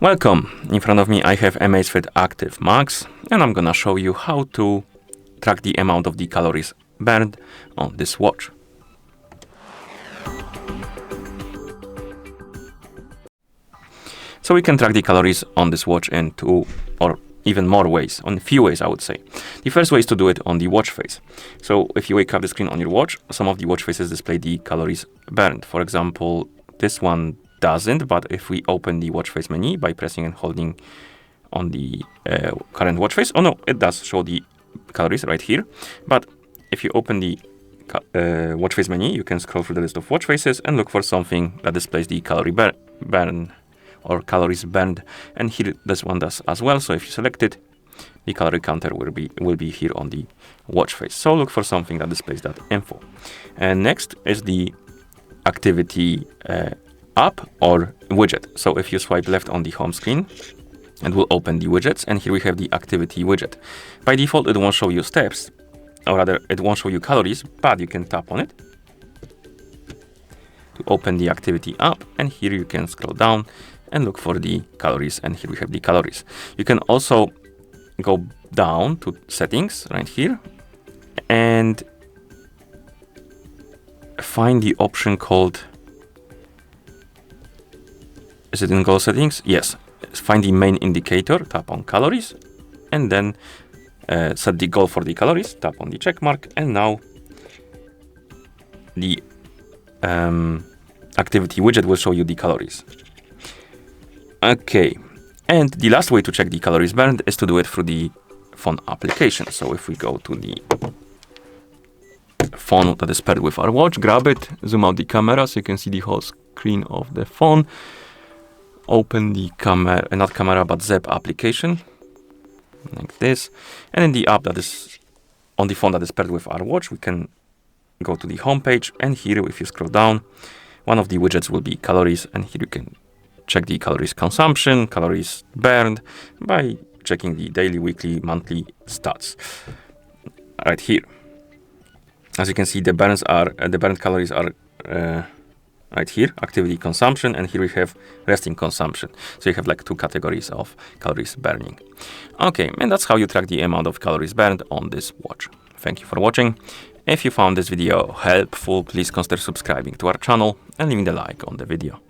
Welcome! In front of me I have AMAZFIT Active Max, and I'm gonna show you how to track the amount of the calories burned on this watch. So we can track the calories on this watch in two or even more ways, on a few ways I would say. The first way is to do it on the watch face. So if you wake up the screen on your watch, some of the watch faces display the calories burned. For example, this one doesn't, but if we open the watch face menu by pressing and holding on the current watch face, oh no, it does show the calories right here. But if you open the watch face menu, you can scroll through the list of watch faces and look for something that displays the calorie burn or calories burned, and here this one does as well. So if you select it, the calorie counter will be here on the watch face. So look for something that displays that info. And next is the activity app or widget. So if you swipe left on the home screen, it will open the widgets, and here we have the activity widget. By default, it won't show you steps, or rather it won't show you calories, but you can tap on it to open the activity app, and here you can scroll down and look for the calories, and here we have the calories. You can also go down to settings right here and find the option called, is it in goal settings? Yes. Find the main indicator, tap on calories, and then set the goal for the calories, tap on the check mark, and now the activity widget will show you the calories. Okay, and the last way to check the calories burned is to do it through the phone application. So if we go to the phone that is paired with our watch, grab it, zoom out the camera so you can see the whole screen of the phone. Open the Zepp application, like this. And in the app that is on the phone that is paired with our watch, we can go to the home page, and here if you scroll down, one of the widgets will be calories, and here you can check the calories consumption, calories burned by checking the daily, weekly, monthly stats right here. As you can see, the burned calories are right here, activity consumption, and here we have resting consumption. So you have like two categories of calories burning. Okay, and that's how you track the amount of calories burned on this watch. Thank you for watching. If you found this video helpful, please consider subscribing to our channel and leaving a like on the video.